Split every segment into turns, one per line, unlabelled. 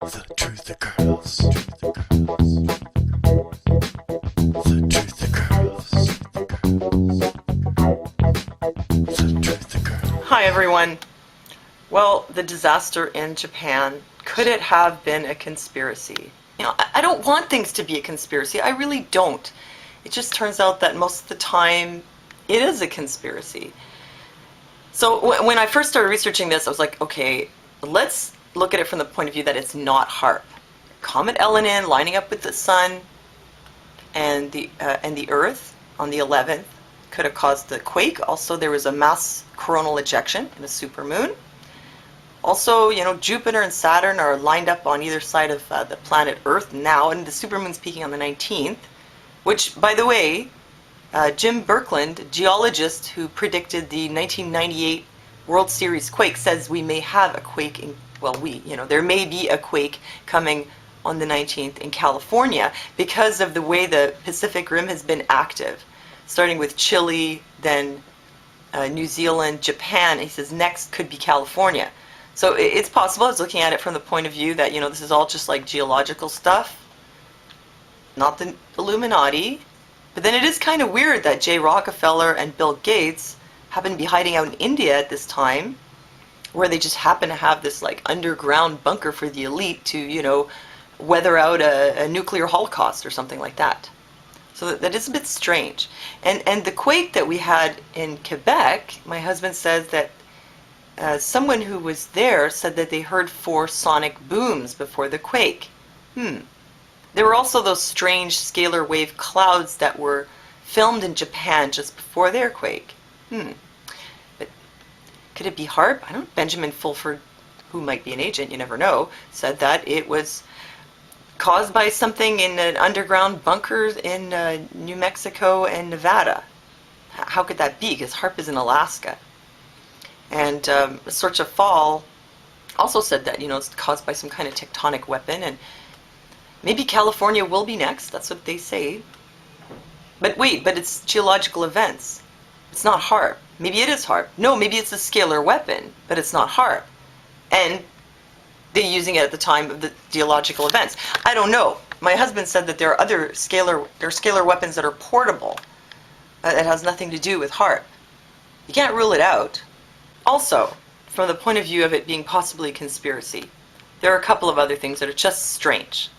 The truth occurs. The truth occurs. The truth occurs.
Hi everyone. Well, the disaster in Japan, could it have been a conspiracy? I don't want things to be a conspiracy. I really don't. It just turns out that most of the time it is a conspiracy. So when I first started researching this, I was like, okay, let's look at it from the point of view that it's not HAARP. Comet Elenin lining up with the sun and the Earth on the 11th could have caused the quake. Also, there was a mass coronal ejection in a supermoon. Also, Jupiter and Saturn are lined up on either side of the planet Earth now, and the supermoon's peaking on the 19th, which, by the way, Jim Birkeland, a geologist who predicted the 1998 World Series quake, says we may have a quake there may be a quake coming on the 19th in California because of the way the Pacific Rim has been active, starting with Chile, then New Zealand, Japan. He says next could be California. So it's possible. I was looking at it from the point of view that, this is all just like geological stuff, not the Illuminati. But then it is kind of weird that Jay Rockefeller and Bill Gates happen to be hiding out in India at this time, where they just happen to have this like underground bunker for the elite to, weather out a nuclear holocaust or something like that. So that is a bit strange. And the quake that we had in Quebec, my husband says that someone who was there said that they heard 4 sonic booms before the quake. There were also those strange scalar wave clouds that were filmed in Japan just before their quake. But could it be HAARP? I don't know. Benjamin Fulford, who might be an agent, you never know, said that it was caused by something in an underground bunker in New Mexico and Nevada. How could that be? Because HAARP is in Alaska. And Sorcha Fall also said that, it's caused by some kind of tectonic weapon, and maybe California will be next. That's what they say. But wait, it's geological events. It's not HAARP. Maybe it is HAARP. No, maybe it's a scalar weapon, but it's not HAARP. And they're using it at the time of the geological events. I don't know. My husband said that there are scalar weapons that are portable. That has nothing to do with HAARP. You can't rule it out. Also, from the point of view of it being possibly a conspiracy, there are a couple of other things that are just strange.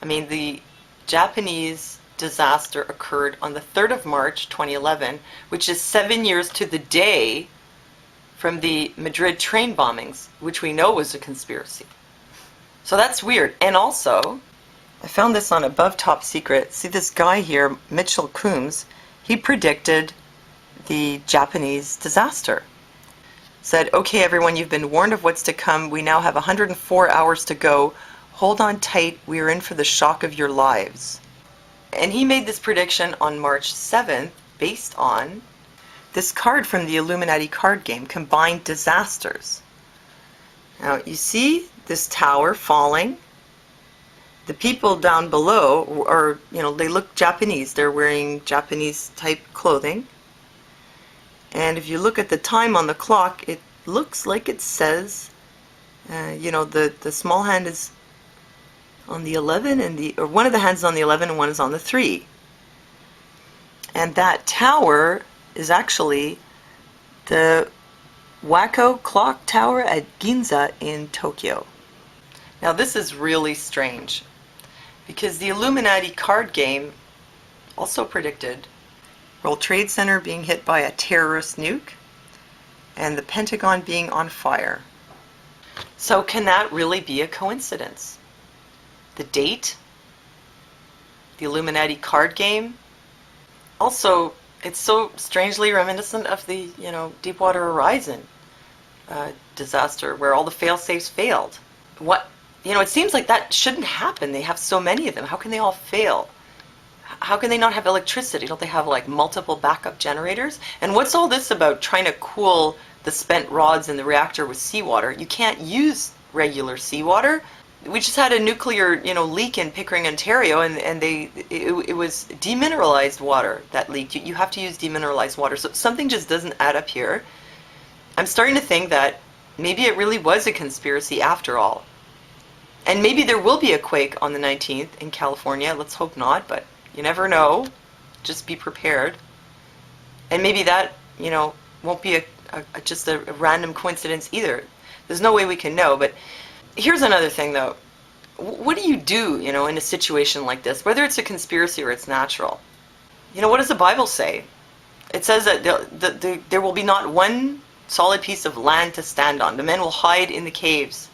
I mean, the Japanese disaster occurred on the 3rd of March, 2011, which is 7 years to the day from the Madrid train bombings, which we know was a conspiracy. So that's weird. And also, I found this on Above Top Secret. See this guy here, Mitchell Coombs, he predicted the Japanese disaster. Said, okay everyone, you've been warned of what's to come. We now have 104 hours to go. Hold on tight, we are in for the shock of your lives. And he made this prediction on March 7th based on this card from the Illuminati card game, Combined Disasters. Now you see this tower falling. The people down below are, they look Japanese. They're wearing Japanese type clothing. And if you look at the time on the clock, it looks like it says, the small hand is on the 11 and one of the hands is on the 11 and one is on the 3. And that tower is actually the Wako Clock Tower at Ginza in Tokyo. Now this is really strange because the Illuminati card game also predicted World Trade Center being hit by a terrorist nuke and the Pentagon being on fire. So can that really be a coincidence? The date, the Illuminati card game. Also, it's so strangely reminiscent of the, Deepwater Horizon disaster where all the fail-safes failed. It seems like that shouldn't happen. They have so many of them. How can they all fail? How can they not have electricity? Don't they have like multiple backup generators? And what's all this about trying to cool the spent rods in the reactor with seawater? You can't use regular seawater. We just had a nuclear, leak in Pickering, Ontario, and it was demineralized water that leaked. You have to use demineralized water, so something just doesn't add up here. I'm starting to think that maybe it really was a conspiracy after all. And maybe there will be a quake on the 19th in California. Let's hope not, but you never know. Just be prepared. And maybe that, won't be just a random coincidence either. There's no way we can know. But here's another thing, though. What do you do, in a situation like this, whether it's a conspiracy or it's natural? What does the Bible say? It says that there will be not one solid piece of land to stand on. The men will hide in the caves.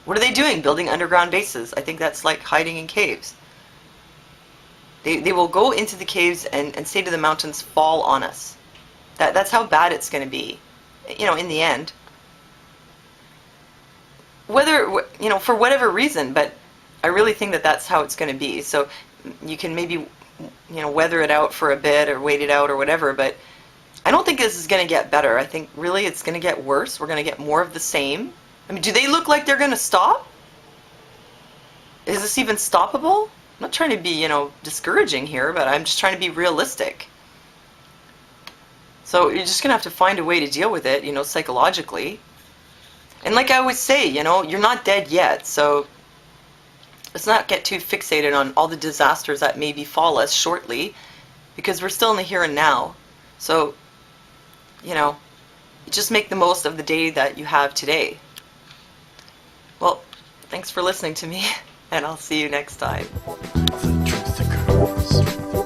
What are they doing? Building underground bases. I think that's like hiding in caves. They will go into the caves and say to the mountains, fall on us. That's how bad it's going to be, in the end. Whether, for whatever reason, but I really think that that's how it's going to be. So you can maybe, weather it out for a bit or wait it out or whatever, but I don't think this is going to get better. I think really it's going to get worse. We're going to get more of the same. I mean, do they look like they're going to stop? Is this even stoppable? I'm not trying to be, discouraging here, but I'm just trying to be realistic. So you're just going to have to find a way to deal with it, psychologically. And like I always say, you're not dead yet, so let's not get too fixated on all the disasters that may befall us shortly, because we're still in the here and now. So, just make the most of the day that you have today. Well, thanks for listening to me, and I'll see you next time.
The truth occurs.